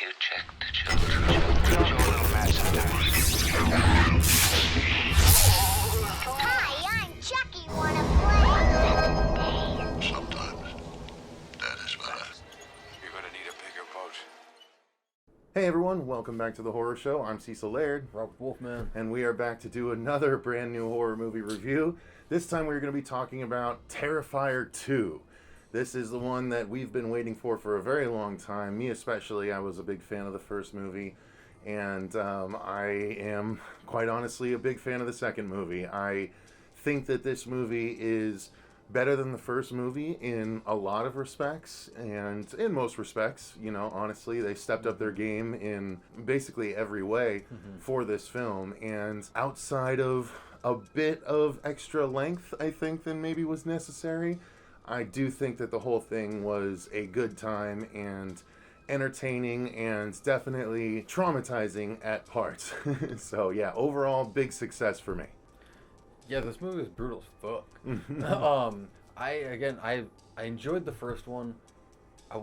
you check the children. Show a little match sometimes. Hi, I'm Chucky. Wanna play? Sometimes. That is better. You're gonna need a bigger boat. Hey everyone, welcome back to the Horror Show. I'm Cecil Laird, Robert Wolfman. and we are back to do another brand new horror movie review. This time we're going to be talking about Terrifier 2. This is the one that we've been waiting for a very long time. Me especially, I was a big fan of the first movie, and I am, quite honestly, a big fan of the second movie. I think that this movie is better than the first movie in a lot of respects, and in most respects, you know, honestly, they stepped up their game in basically every way for this film, and outside of a bit of extra length, I think, than maybe was necessary, I do think that the whole thing was a good time and entertaining and definitely traumatizing at parts. So yeah, overall, big success for me. Yeah, this movie was brutal as fuck. I enjoyed the first one. I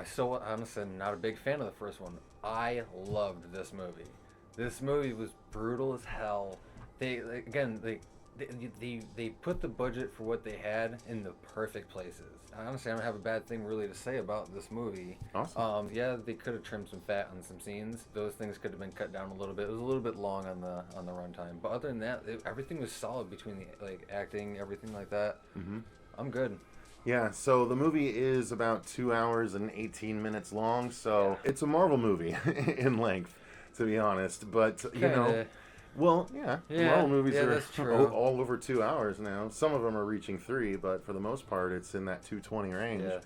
still honestly am not a big fan of the first one. I loved this movie. This movie was brutal as hell. They put the budget for what they had in the perfect places. Honestly, I don't have a bad thing really to say about this movie. Awesome. Yeah, they could have trimmed some fat on some scenes. Those things could have been cut down a little bit. It was a little bit long on the runtime, but other than that, everything was solid between the acting, everything like that. Mm-hmm. I'm good. Yeah, so the movie is about 2 hours and 18 minutes long, so it's a Marvel movie in length, to be honest. But, you know, well, yeah, Marvel movies are all over 2 hours now. Some of them are reaching 3, but for the most part, it's in that 2:20 range. Yeah.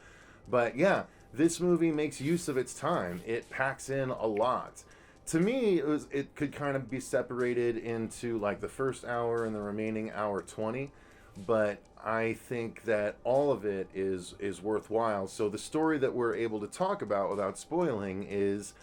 But yeah, this movie makes use of its time. It packs in a lot. To me, it could kind of be separated into like the first hour and the remaining hour 20. But I think that all of it is worthwhile. So the story that we're able to talk about without spoiling is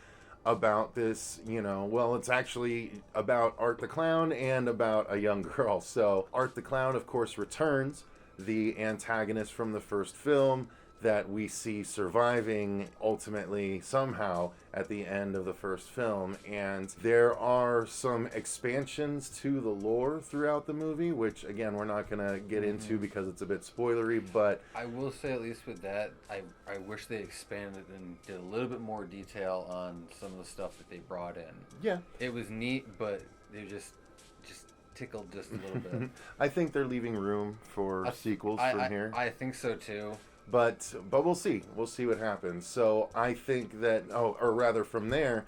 about this, you know, well, it's actually about Art the Clown and about a young girl. So Art the Clown, of course, returns, the antagonist from the first film that we see surviving ultimately somehow at the end of the first film. And there are some expansions to the lore throughout the movie, which again we're not going to get into because it's a bit spoilery, but I will say, at least with that, I wish they expanded and did a little bit more detail on some of the stuff that they brought in. Yeah, it was neat, but they just tickled just a little bit. I think they're leaving room for sequels from here. I think so too. But we'll see. We'll see what happens. So I think that, or rather from there,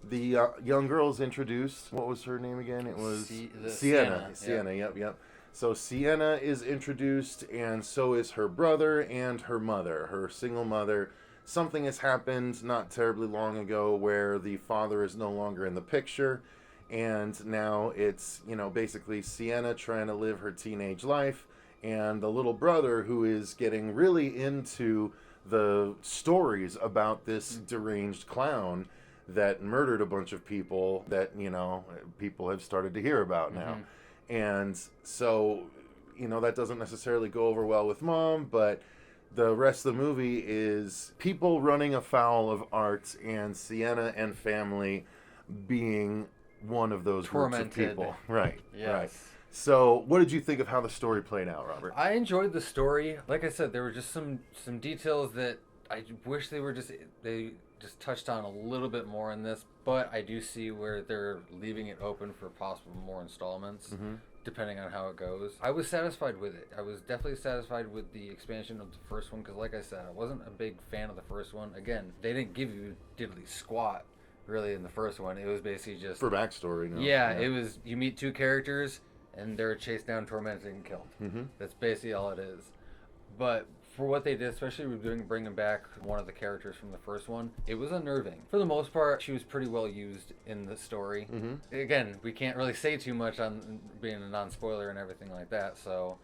the young girl is introduced. What was her name again? It was Sienna. Sienna, yep. So Sienna is introduced, and so is her brother and her mother, her single mother. Something has happened not terribly long ago where the father is no longer in the picture, and now it's, you know, basically Sienna trying to live her teenage life, and the little brother who is getting really into the stories about this deranged clown that murdered a bunch of people that, you know, people have started to hear about now. And so, you know, that doesn't necessarily go over well with Mom, but the rest of the movie is people running afoul of Art and Sienna and family being one of those groups of people. Right, yes. Right. So, what did you think of how the story played out, Robert? I enjoyed the story. Like I said, there were just some details that I wish they just touched on a little bit more in this, but I do see where they're leaving it open for possible more installments, depending on how it goes. I was satisfied with it. I was definitely satisfied with the expansion of the first one, because like I said, I wasn't a big fan of the first one. Again, they didn't give you diddly squat, really, in the first one. It was basically just... For backstory, no? Yeah, it was, you meet two characters, and they're chased down, tormented, and killed. That's basically all it is. But for what they did, especially with bringing back one of the characters from the first one, it was unnerving. For the most part, she was pretty well used in the story. Again, we can't really say too much on being a non-spoiler and everything like that, so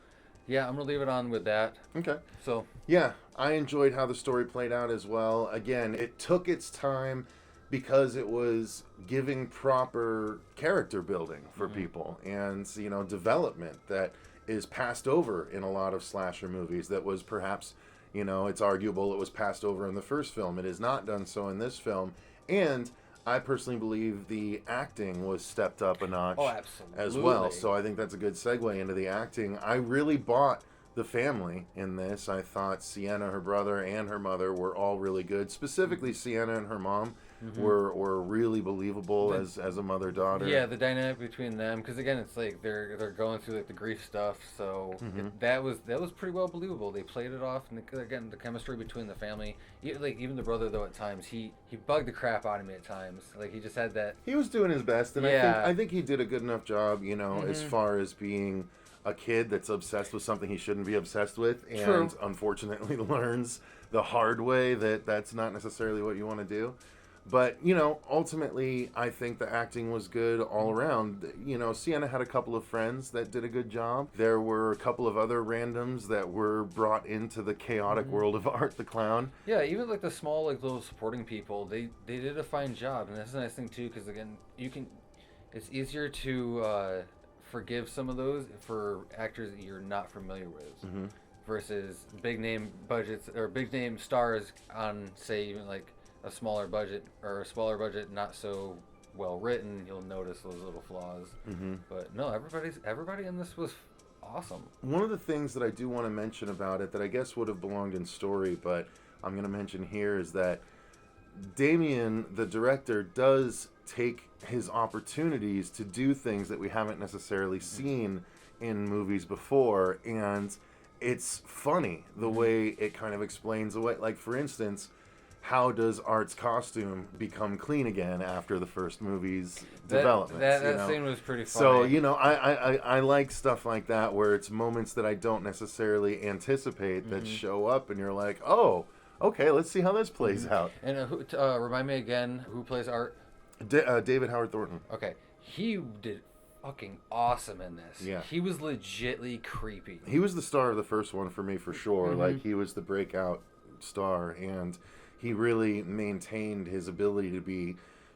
yeah, I'm going to leave it on with that. Okay. So yeah, I enjoyed how the story played out as well. Again, it took its time because it was giving proper character building for people and, you know, development that is passed over in a lot of slasher movies that was perhaps, you know, it's arguable it was passed over in the first film. It is not done so in this film. And I personally believe the acting was stepped up a notch absolutely. as well. So I think that's a good segue into the acting. I really bought the family in this. I thought Sienna, her brother, and her mother were all really good. Specifically, Sienna and her mom were really believable as a mother-daughter. Yeah, the dynamic between them, because again, it's like they're going through like the grief stuff, so that was pretty well believable. They played it off, and again, the chemistry between the family, even the brother though at times he bugged the crap out of me at times. Like he just had that. He was doing his best, and Yeah. I think he did a good enough job, as far as being a kid that's obsessed with something he shouldn't be obsessed with, and True. unfortunately learns the hard way that that's not necessarily what you want to do. But, ultimately, I think the acting was good all around. Sienna had a couple of friends that did a good job. There were a couple of other randoms that were brought into the chaotic world of Art the Clown. Yeah, even like the small like little supporting people, they did a fine job, and that's a nice thing too, because again, it's easier to forgive some of those for actors that you're not familiar with, versus big name budgets or big name stars on, say, even like a smaller budget, not so well written. You'll notice those little flaws. But no, everybody in this was awesome. One of the things that I do want to mention about it that I guess would have belonged in story, but I'm going to mention here, is that Damien, the director, does take his opportunities to do things that we haven't necessarily seen in movies before, and it's funny the way it kind of explains away. Like, for instance, how does Art's costume become clean again after the first movie's development? That scene was pretty funny. So, I like stuff like that, where it's moments that I don't necessarily anticipate that show up, and you're like, oh, okay, let's see how this plays out. And remind me again, who plays Art? David Howard Thornton. Okay, he did fucking awesome in this. Yeah. He was legitly creepy. He was the star of the first one for me, for sure. Like, he was the breakout star, and he really maintained his ability to be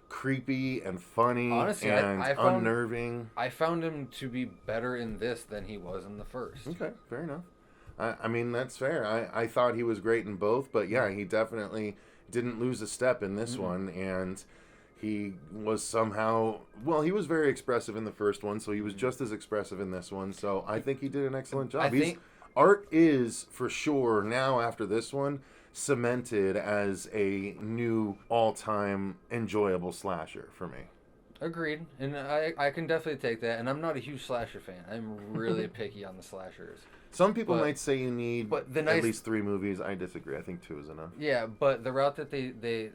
creepy and funny. Honestly, and I found, unnerving. I found him to be better in this than he was in the first. Okay, fair enough. I mean, that's fair. I thought he was great in both, but yeah, he definitely didn't lose a step in this one, and he was somehow, well, he was very expressive in the first one, so he was just as expressive in this one, so I think he did an excellent job. Art is, for sure, now after this one, cemented as a new all-time enjoyable slasher for me. Agreed, and I can definitely take that, and I'm not a huge slasher fan. I'm really picky on the slashers. Some people might say you need at least 3 movies. I disagree. I think 2 is enough. Yeah, but the route that they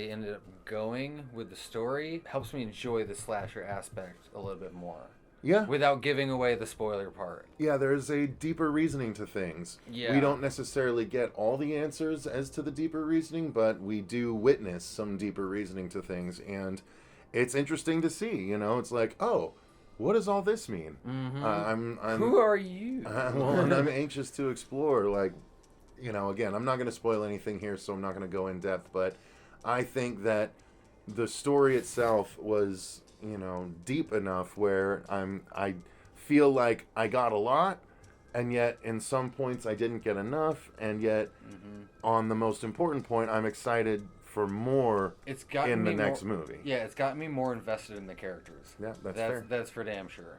ended up going with the story helps me enjoy the slasher aspect a little bit more. Yeah. Without giving away the spoiler part. Yeah, there's a deeper reasoning to things. Yeah. We don't necessarily get all the answers as to the deeper reasoning, but we do witness some deeper reasoning to things, and it's interesting to see. It's like, oh, what does all this mean? I'm Who are you? And I'm anxious to explore. Like, again, I'm not going to spoil anything here, so I'm not going to go in depth. But I think that the story itself was, deep enough where I feel like I got a lot, and yet in some points I didn't get enough, and yet on the most important point, I'm excited for more in the next movie. Yeah, it's got me more invested in the characters. Yeah, that's fair. That's for damn sure.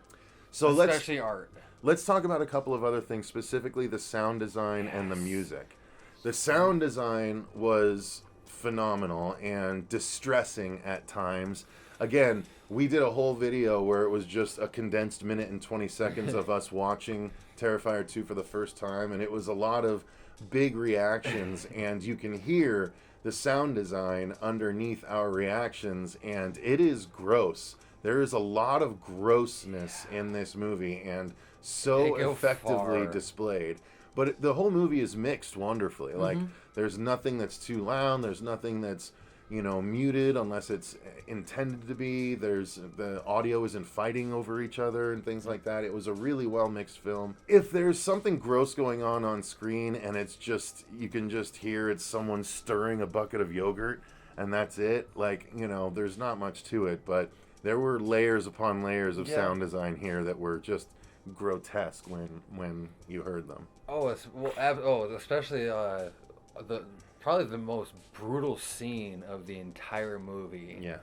So especially Art. Let's talk about a couple of other things, specifically the sound design and the music. The sound design was phenomenal and distressing at times. Again, we did a whole video where it was just a condensed minute and 20 seconds of us watching Terrifier 2 for the first time, and it was a lot of big reactions, and you can hear the sound design underneath our reactions, and it is gross. There is a lot of grossness in this movie, and so effectively displayed. But the whole movie is mixed wonderfully. Like, there's nothing that's too loud. There's nothing that's, muted unless it's intended to be. The audio isn't fighting over each other and things like that. It was a really well mixed film. If there's something gross going on screen and it's just, you can just hear it's someone stirring a bucket of yogurt and that's it, like, there's not much to it, but there were layers upon layers of sound design here that were just grotesque when you heard them. Especially the probably the most brutal scene of the entire movie. Yeah.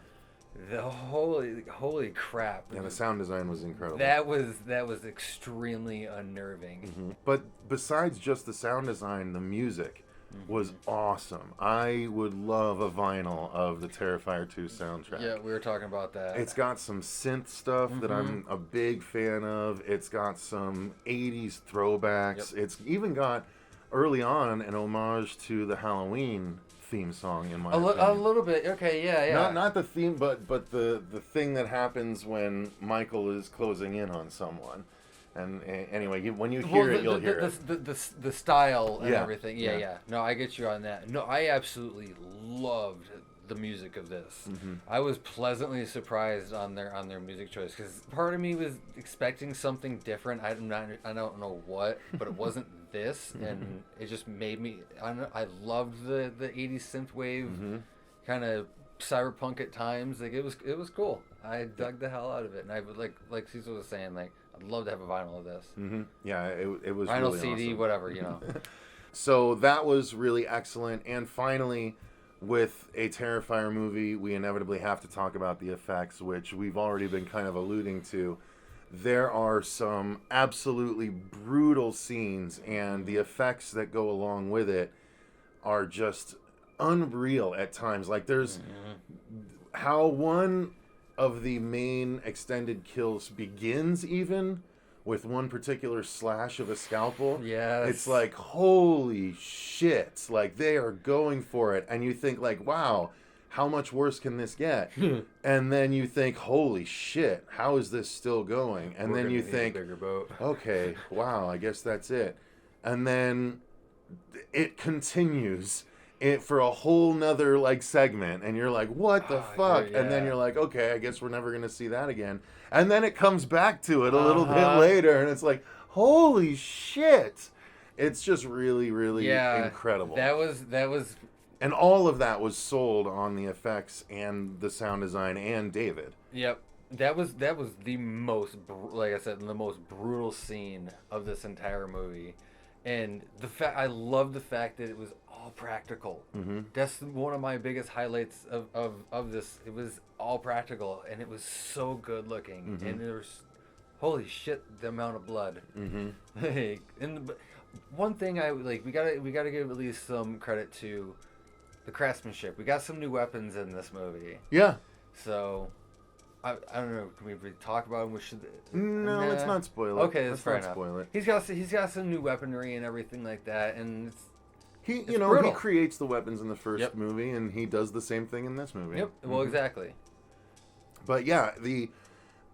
The holy crap. Yeah, the sound design was incredible. That was extremely unnerving. But besides just the sound design, the music was awesome. I would love a vinyl of the Terrifier 2 soundtrack. Yeah, we were talking about that. It's got some synth stuff that I'm a big fan of. It's got some 80s throwbacks. Yep. It's even got, early on, an homage to the Halloween theme song, in my opinion. A little bit. Okay, yeah. Not the theme, but the thing that happens when Michael is closing in on someone. And anyway, when you hear it, you'll hear it. The style and Yeah, everything. yeah. Yeah. No, I get you on that. No, I absolutely loved the music of this. I was pleasantly surprised on their music choice, because part of me was expecting something different. I don't know what, but it wasn't this, and it just made me. I loved the 80s synthwave kind of cyberpunk at times. Like it was cool. I dug the hell out of it, and I would like Cecil was saying, like, I'd love to have a vinyl of this. Yeah, it was Vinyl, really CD, awesome. whatever, you know. So that was really excellent. And finally, with a Terrifier movie, we inevitably have to talk about the effects, which we've already been kind of alluding to. There are some absolutely brutal scenes, and the effects that go along with it are just unreal at times. Like, there's how one of the main extended kills begins, even with one particular slash of a scalpel. Yes. It's like, holy shit. Like, they are going for it. And you think, like, wow, how much worse can this get? And then you think, holy shit, how is this still going? And then you think, bigger boat. okay, wow, I guess that's it. And then it continues for a whole nother, like, segment, and you're like, what the fuck? yeah. And then you're like, okay, I guess we're never gonna see that again. And then it comes back to it a little bit later, and it's like, holy shit. It's just really, really incredible. That was And all of that was sold on the effects and the sound design and David. Yep. That was the most, like I said, the most brutal scene of this entire movie. And I love the fact that it was all practical. That's one of my biggest highlights of this. It was all practical, and it was so good looking. And there was, holy shit, the amount of blood. Like, and one thing we gotta give at least some credit to the craftsmanship. We got some new weapons in this movie. Yeah. So I don't know. Can we talk about him? We should. No, let's not spoil it. Okay, that's fair enough. Spoil it. He's got some new weaponry and everything like that, and it's He brutal. he creates the weapons in the first movie, and he does the same thing in this movie. Yep. Well, exactly. But yeah, the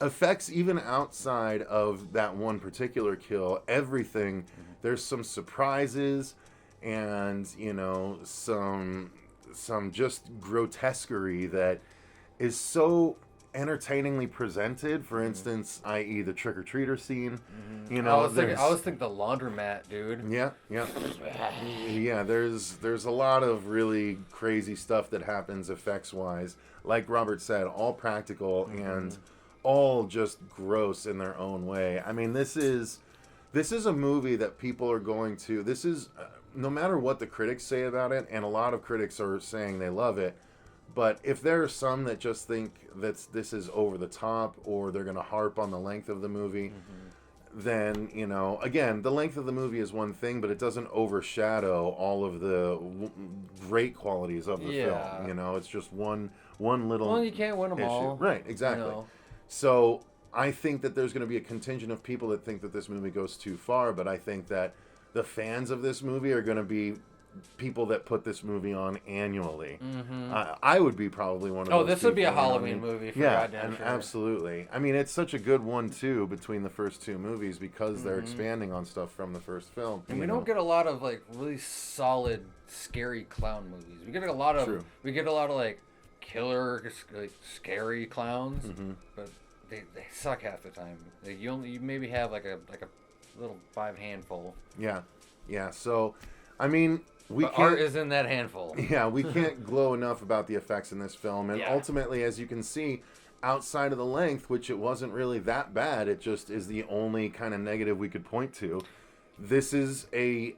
effects, even outside of that one particular kill, everything. There's some surprises, and some just grotesquerie that is so entertainingly presented. For instance, i.e. the trick-or-treater scene. I was thinking the laundromat, dude. Yeah. There's a lot of really crazy stuff that happens effects wise. Like Robert said, all practical and all just gross in their own way. I mean, this is a movie that people are going to. This is no matter what the critics say about it, and a lot of critics are saying they love it. But if there are some that just think that this is over the top, or they're going to harp on the length of the movie, then, again, the length of the movie is one thing, but it doesn't overshadow all of the great qualities of the film. It's just one little Well, you can't win them issue. all. Right, exactly. So I think that there's going to be a contingent of people that think that this movie goes too far, but I think that the fans of this movie are going to be people that put this movie on annually. I would be probably one of those. Oh, this would be a people, Halloween movie for yeah, goddamn and sure. absolutely. I mean, it's such a good one too between the first two movies, because they're expanding on stuff from the first film. And we don't get a lot of like really solid scary clown movies. We get a lot of like killer, like scary clowns, but they suck half the time. Like you maybe have like a little 5 handful. Yeah. So, I mean, art is in that handful. Yeah, we can't glow enough about the effects in this film, and ultimately, as you can see, outside of the length, which it wasn't really that bad, it just is the only kind of negative we could point to. This is a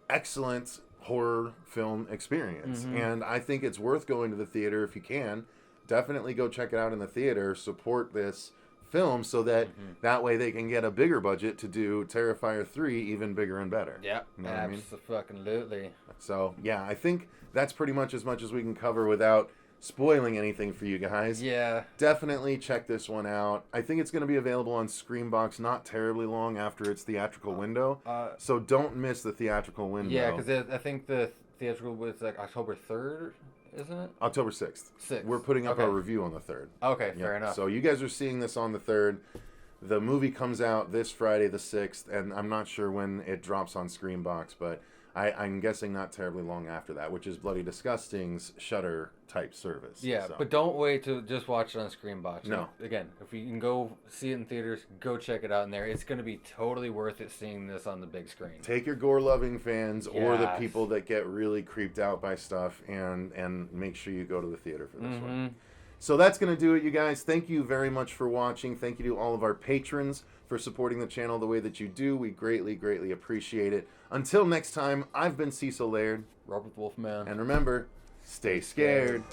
excellent horror film experience. Mm-hmm. And I think it's worth going to the theater if you can. Definitely go check it out in the theater. Support this film so that that way they can get a bigger budget to do Terrifier 3 even bigger and better. Yeah, You know what I mean? absolutely. So, yeah, I think that's pretty much as we can cover without spoiling anything for you guys. Yeah. Definitely check this one out. I think it's going to be available on Screambox not terribly long after its theatrical window. So don't miss the theatrical window. Yeah, because I think the theatrical was like October 3rd, isn't it? October 6th. 6th. We're putting up Okay. our review on the 3rd. Okay, Yep. fair enough. So you guys are seeing this on the 3rd. The movie comes out this Friday the 6th, and I'm not sure when it drops on Screambox, but I'm guessing not terribly long after that, which is Bloody Disgusting's Shudder type service. Yeah, So, but don't wait to just watch it on Screambox. No. Again, if you can go see it in theaters, go check it out in there. It's going to be totally worth it seeing this on the big screen. take your gore-loving fans or the Yes. people that get really creeped out by stuff and make sure you go to the theater for this one. So that's going to do it, you guys. Thank you very much for watching. Thank you to all of our patrons for supporting the channel the way that you do. We greatly, greatly appreciate it. Until next time, I've been Cecil Laird. Robert the Wolfman. And remember, stay scared.